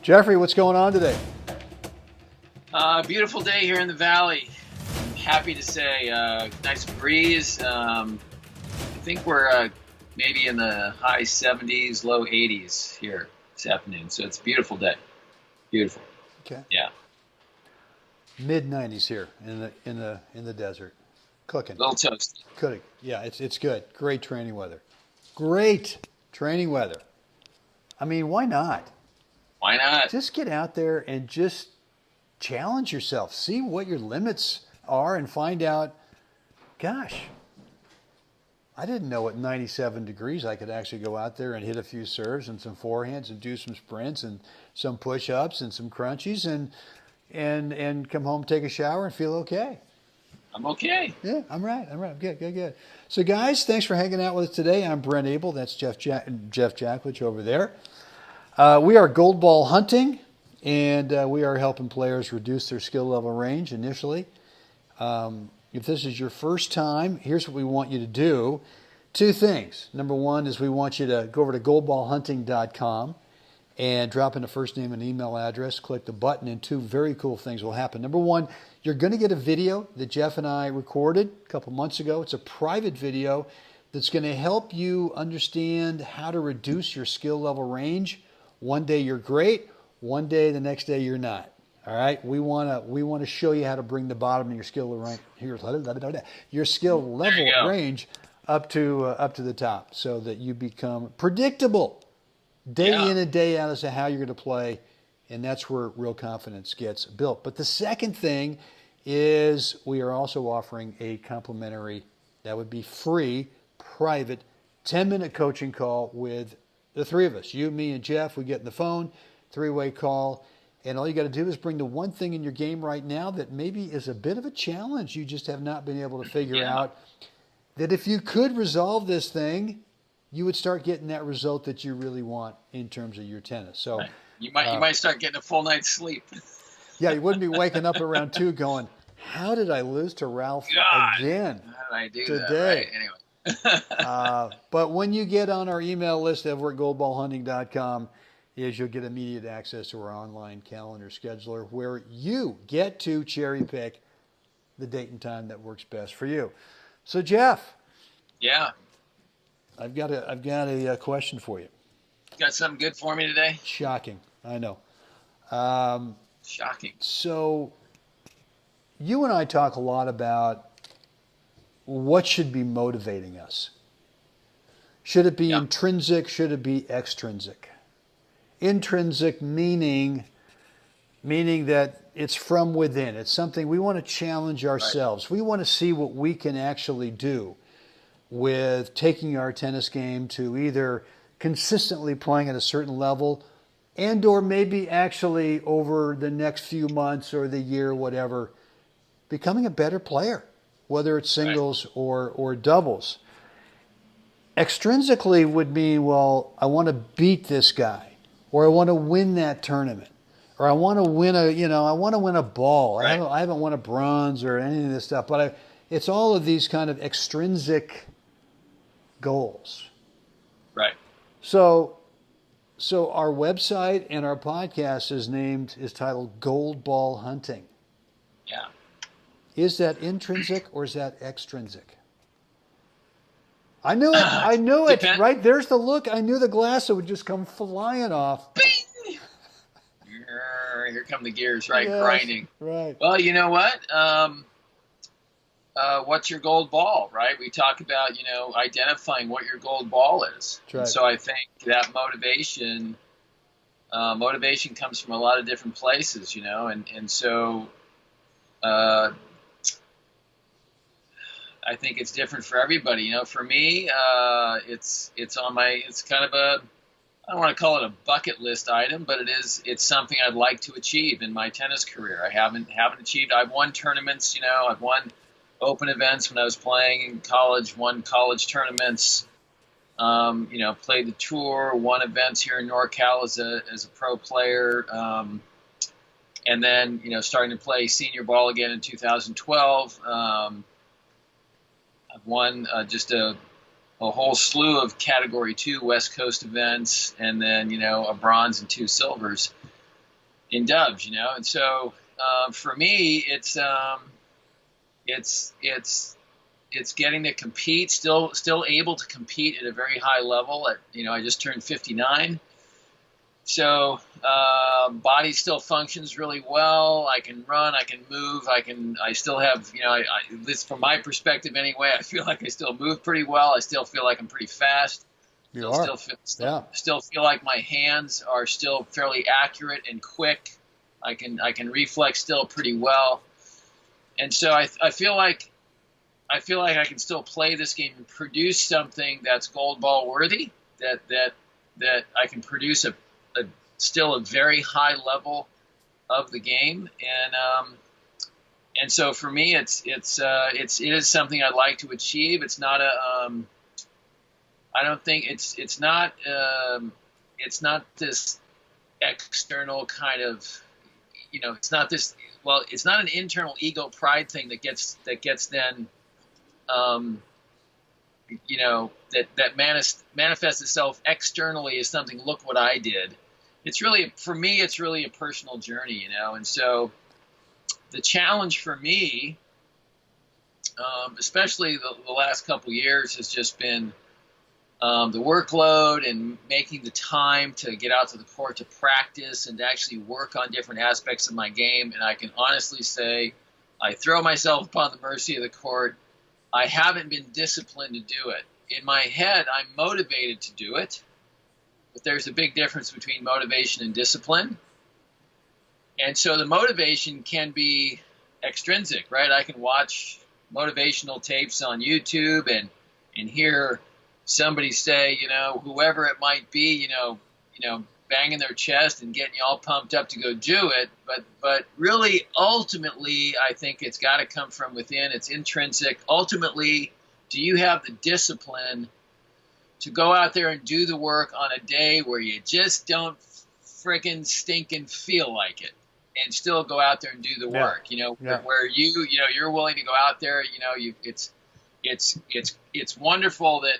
Jeffrey, what's going on today? Beautiful day here in the valley. Happy to say, nice breeze. I think we're maybe in the high 70s, low 80s here this afternoon. So it's a beautiful day. Beautiful. Okay. Yeah. Mid 90s here in the desert. Cooking. A little toasty. Cooking. Yeah, it's good. Great training weather. Great training weather. I mean, why not? Why not? Just get out there and just challenge yourself. See what your limits are and find out, gosh, I didn't know at 97 degrees I could actually go out there and hit a few serves and some forehands and do some sprints and some push-ups and some crunchies and come home, take a shower, and feel okay. I'm okay. Yeah, I'm right. Good. So, guys, thanks for hanging out with us today. I'm Brent Abel. That's Jeff Jacklich over there. We are Gold Ball Hunting, and we are helping players reduce their skill level range initially. If this is your first time, here's what we want you to do. Two things. Number one is we want you to go over to goldballhunting.com and drop in a first name and email address. Click the button, and two very cool things will happen. Number one, you're going to get a video that Jeff and I recorded a couple months ago. It's a private video that's going to help you understand how to reduce your skill level range. One day you're great. One day, the next day you're not. All right. We want to show you how to bring the bottom of your skill level range up to the top, so that you become predictable day in and day out as to how you're going to play, and that's where real confidence gets built. But the second thing is we are also offering a complimentary, that would be free, private 10-minute coaching call with the three of us, you, me, and Jeff. We get in the phone, three-way call. And all you got to do is bring the one thing in your game right now that maybe is a bit of a challenge you just have not been able to figure out, that if you could resolve this thing, you would start getting that result that you really want in terms of your tennis. So right. You might start getting a full night's sleep. Yeah, you wouldn't be waking up around 2 going, how did I lose to Ralph again how did I do today? That? Right. Anyway. But when you get on our email list over at goldballhunting.com, you'll get immediate access to our online calendar scheduler, where you get to cherry pick the date and time that works best for you. So, Jeff. Yeah. I've got a question for you. Got something good for me today? Shocking. I know. Shocking. So, you and I talk a lot about what should be motivating us. Should it be intrinsic? Should it be extrinsic? Intrinsic meaning that it's from within. It's something we want to challenge ourselves. Right. We want to see what we can actually do with taking our tennis game to either consistently playing at a certain level, and or maybe actually over the next few months or the year, whatever, becoming a better player, whether it's singles or doubles. Extrinsically would mean, well, I want to beat this guy, or I want to win that tournament, or I want to win a ball. Right. I haven't won a bronze or any of this stuff, but it's all of these kind of extrinsic goals. Right. So our website and our podcast is titled Gold Ball Hunting. Yeah. Is that intrinsic or is that extrinsic? I knew it. Right? There's the look. I knew the glass would just come flying off. Bing! Here come the gears, right? Yes, grinding. Right. Well, you know what? What's your gold ball, right? We talk about, identifying what your gold ball is. That's right. And so I think that motivation comes from a lot of different places, and so I think it's different for everybody. For me, it's kind of I don't want to call it a bucket list item, but it's something I'd like to achieve in my tennis career. I haven't achieved. I've won tournaments, I've won open events when I was playing in college, won college tournaments, played the tour, won events here in NorCal as a pro player, and then, starting to play senior ball again in 2012. I've won just a whole slew of Category 2 West Coast events, and then, a bronze and 2 silvers. in dubs, And so for me, it's getting to compete, still able to compete at a very high level. I just turned 59. So body still functions really well. I can run, I can move, I still have, at least from my perspective anyway, I feel like I still move pretty well. I still feel like I'm pretty fast. You are. Still feel like my hands are still fairly accurate and quick. I can reflex still pretty well. And so I feel like I can still play this game and produce something that's gold ball worthy, that I can produce still a very high level of the game, and so for me, it is something I'd like to achieve. It's not I don't think it's not this external kind of, it's not this. Well, it's not an internal ego pride thing that gets then, that manifests itself externally as something. Look what I did. For me, it's really a personal journey, and so the challenge for me, especially the last couple of years, has just been the workload and making the time to get out to the court to practice and to actually work on different aspects of my game. And I can honestly say I throw myself upon the mercy of the court. I haven't been disciplined to do it. In my head, I'm motivated to do it. But there's a big difference between motivation and discipline. And so the motivation can be extrinsic, right? I can watch motivational tapes on YouTube and hear somebody say, whoever it might be, banging their chest and getting you all pumped up to go do it. But really, ultimately, I think it's got to come from within. It's intrinsic. Ultimately, do you have the discipline to go out there and do the work on a day where you just don't freaking stinking feel like it, and still go out there and do the work, where you're willing to go out there, it's wonderful that,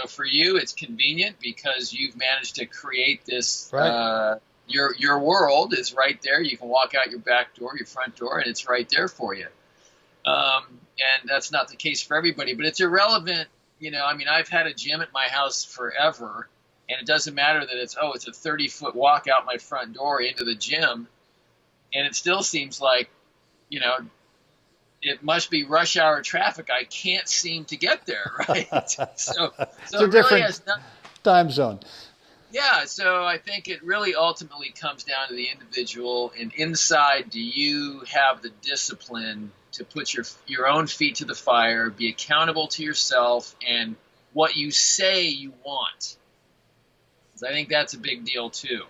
for you, it's convenient because you've managed to create this, right. Your world is right there. You can walk out your back door, your front door, and it's right there for you. And that's not the case for everybody, but it's irrelevant. I've had a gym at my house forever, and it doesn't matter that it's a 30-foot walk out my front door into the gym. And it still seems like, it must be rush hour traffic. I can't seem to get there, right? So it's a different time zone. Yeah, so I think it really ultimately comes down to the individual. And inside, do you have the discipline to put your own feet to the fire, be accountable to yourself, and what you say you want? Because I think that's a big deal too.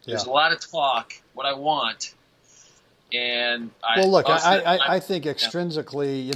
There's a lot of talk, what I want. And I think extrinsically,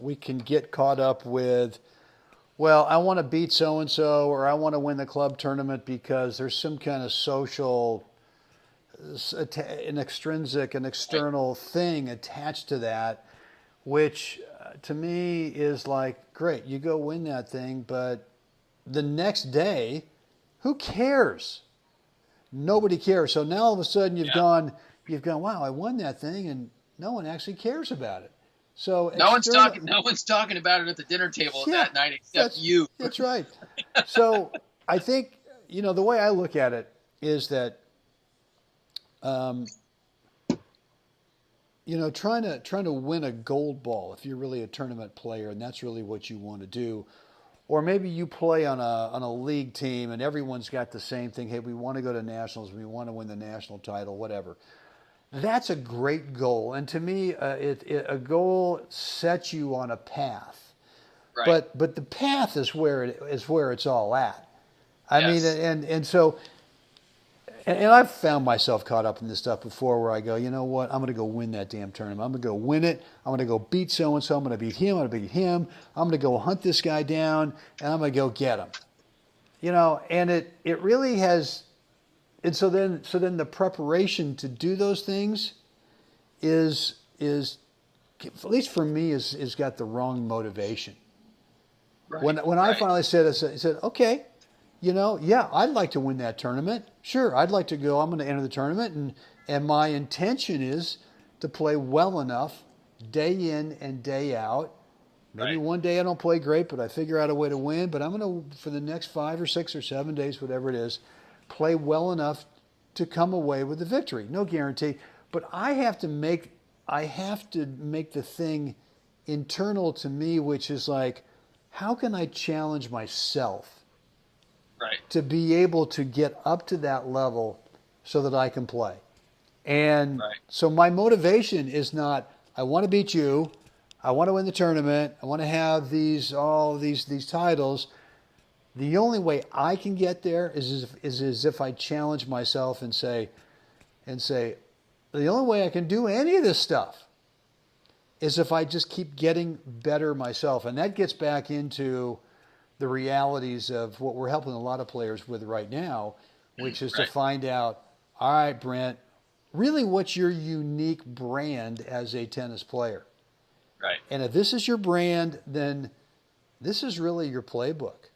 we can get caught up with, well, I want to beat so and so, or I want to win the club tournament because there's some kind of social, an external thing attached to that, which to me is like, great, you go win that thing, but the next day, who cares? Nobody cares. So now all of a sudden you've gone, wow, I won that thing, and no one actually cares about it. So no one's talking about it at the dinner table that night except you. That's right. So I think, the way I look at it is that, trying to win a gold ball, if you're really a tournament player and that's really what you want to do. Or maybe you play on a league team and everyone's got the same thing. Hey, we want to go to nationals. We want to win the national title, whatever. That's a great goal. And to me, a goal sets you on a path. Right. But the path is where it's all at. I mean, and so, and I've found myself caught up in this stuff before where I go, you know what, I'm going to go win that damn tournament. I'm going to go win it. I'm going to go beat so-and-so. I'm going to beat him. I'm going to beat him. I'm going to go hunt this guy down, and I'm going to go get him. And it really has, and so then the preparation to do those things is at least for me, is got the wrong motivation. Right. When I finally said, okay, yeah, I'd like to win that tournament. Sure, I'd like to go. I'm going to enter the tournament, and my intention is to play well enough day in and day out. Maybe Right. one day I don't play great, but I figure out a way to win. But I'm going to, for the next 5 or 6 or 7 days, whatever it is, play well enough to come away with the victory. No guarantee, but I have to make the thing internal to me, which is like, how can I challenge myself Right. to be able to get up to that level so that I can play? And Right. so my motivation is not, I want to beat you, I want to win the tournament, I want to have all these titles. The only way I can get there is as if I challenge myself and say, the only way I can do any of this stuff is if I just keep getting better myself. And that gets back into the realities of what we're helping a lot of players with right now, which is to find out, all right, Brent, really what's your unique brand as a tennis player? Right. And if this is your brand, then this is really your playbook.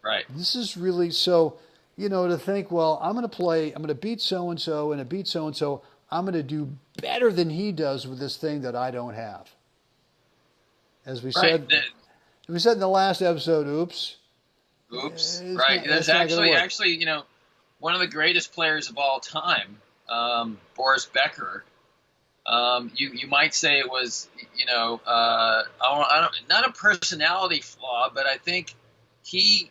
Right. This is really so, to think, well, I'm going to beat so-and-so and beat so-and-so. I'm going to do better than he does with this thing that I don't have. As we said in the last episode, oops. Right. That's actually, one of the greatest players of all time, Boris Becker. You might say it was, not a personality flaw, but I think he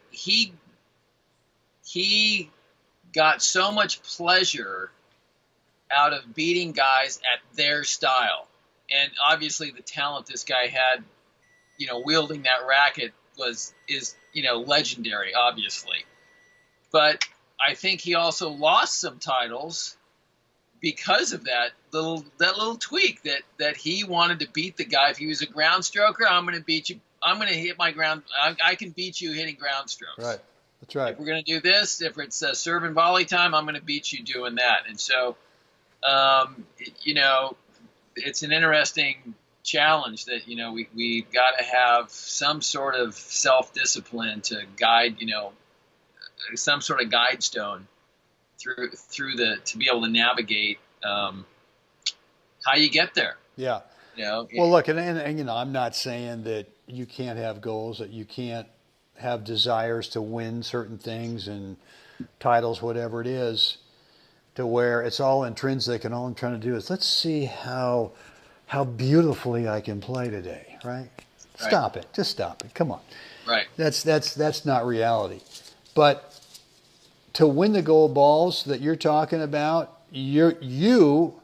got so much pleasure out of beating guys at their style. And obviously the talent this guy had, wielding that racket is legendary, obviously. But I think he also lost some titles because of that little tweak that he wanted to beat the guy. If he was a ground stroker, I'm going to beat you. I'm going to hit my ground. I can beat you hitting ground strokes. Right. That's right. If we're going to do this, if it's serve and volley time, I'm going to beat you doing that. And so, it's an interesting challenge that, we've got to have some sort of self-discipline to guide, some sort of guide stone to be able to navigate how you get there. Yeah. Well, look, and I'm not saying that you can't have goals, that you can't have desires to win certain things and titles, whatever it is, to where it's all intrinsic, and all I'm trying to do is let's see how beautifully I can play today, right? Stop it. Just stop it. Come on. Right. That's not reality. But to win the gold balls that you're talking about, you,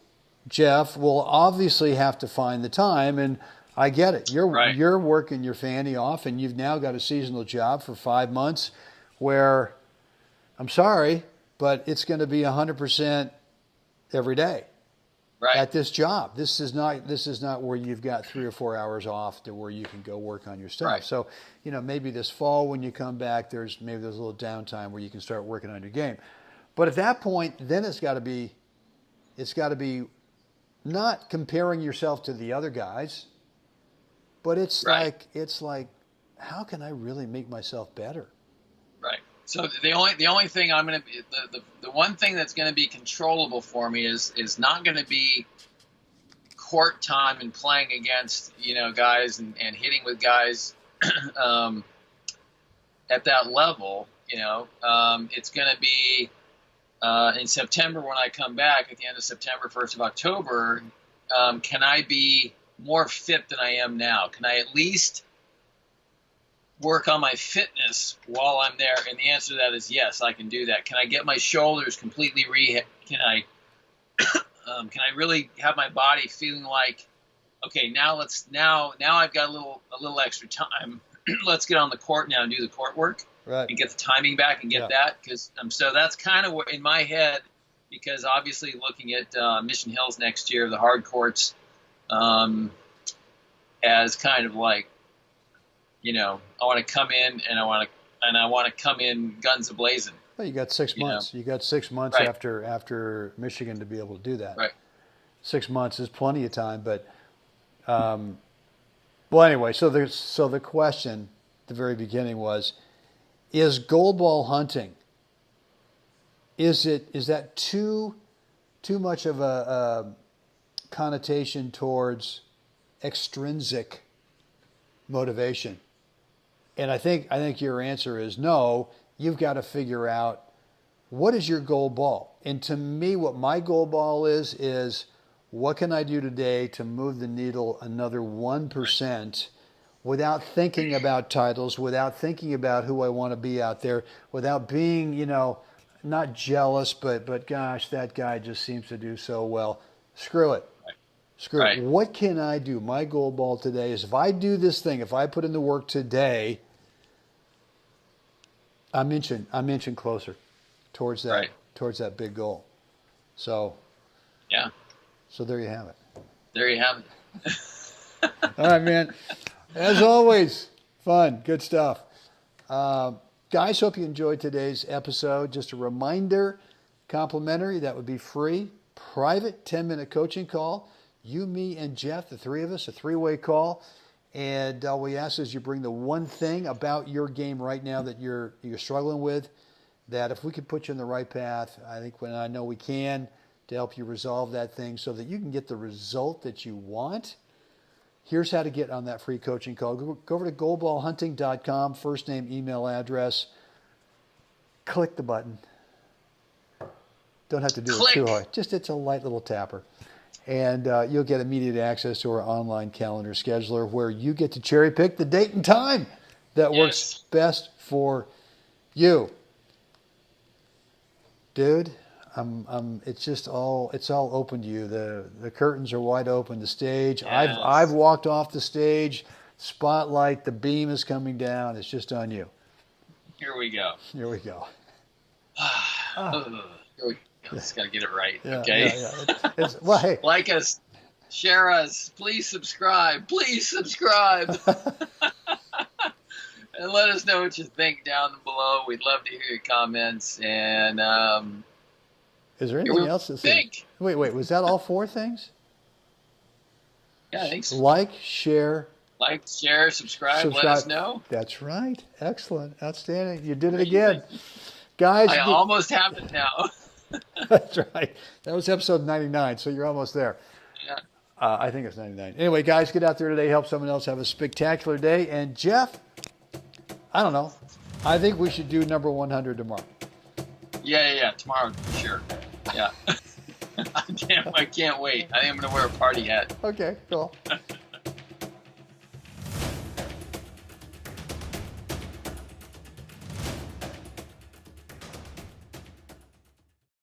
Jeff, will obviously have to find the time, and I get it. You're working your fanny off, and you've now got a seasonal job for 5 months where, I'm sorry, but it's going to be 100% every day at this job. This is not where you've got 3 or 4 hours off to where you can go work on your stuff. Right. So, maybe this fall when you come back, there's a little downtime where you can start working on your game. But at that point, then it's got to be not comparing yourself to the other guys, but it's like, how can I really make myself better? Right. So the only thing I'm going to the one thing that's going to be controllable for me is not going to be court time and playing against guys and hitting with guys at that level. It's going to be in September when I come back at the end of September, 1st of October. Can I be more fit than I am now? Can I at least work on my fitness while I'm there? And the answer to that is yes, I can do that. Can I get my shoulders completely rehab? Can I really have my body feeling like, okay, now I've got a little extra time. Let's get on the court now and do the court work, right, and get the timing back and get that. Because so that's kind of what in my head, because obviously looking at Mission Hills next year, the hard courts, as kind of like, I want to come in and I want to come in guns a-blazing. Well, you got 6 months. You got 6 months after Michigan to be able to do that. Right. 6 months is plenty of time, but well, anyway. So the question at the very beginning was, is gold ball hunting, is that too much of a connotation towards extrinsic motivation? And I think your answer is no. You've got to figure out what is your gold ball. And to me, what my gold ball is what can I do today to move the needle another 1% without thinking about titles, without thinking about who I want to be out there, without being, not jealous, but gosh, that guy just seems to do so well. Screw it. Screw it. What can I do? My gold ball today is if I do this thing, if I put in the work today, I'm inching closer towards that big goal. So yeah. So there you have it. There you have it. All right, man. As always, fun, good stuff. Guys, hope you enjoyed today's episode. Just a reminder, complimentary, that would be free, private 10-minute coaching call. You, me, and Jeff, the three of us, a three-way call. And all we ask is you bring the one thing about your game right now that you're struggling with, that if we could put you in the right path, I know we can, to help you resolve that thing so that you can get the result that you want. Here's how to get on that free coaching call. Go over to goldballhunting.com, first name, email address. Click the button. Don't have to do it too hard. Just it's a light little tapper. And you'll get immediate access to our online calendar scheduler where you get to cherry pick the date and time that works best for you. Dude, it's all open to you. The curtains are wide open. The stage. Yes. I've walked off the stage. Spotlight. The beam is coming down. It's just on you. Here we go. Here we go. Here we go. Just gotta get it right. Yeah, okay. Yeah. Well, hey. Like us, share us. Please subscribe. Please subscribe. And let us know what you think down below. We'd love to hear your comments. And is there anything else to say? Wait, was that all four things? Yeah, I think so. Like, share, subscribe, let us know. That's right. Excellent. Outstanding. You did it again. Guys. I almost have it now. That's right. That was episode 99, so you're almost there. Yeah. I think it's 99. Anyway, guys, get out there today. Help someone else have a spectacular day. And Jeff, I don't know. I think we should do number 100 tomorrow. Yeah. Tomorrow, sure. Yeah. I can't wait. I think I'm going to wear a party hat. Okay, cool.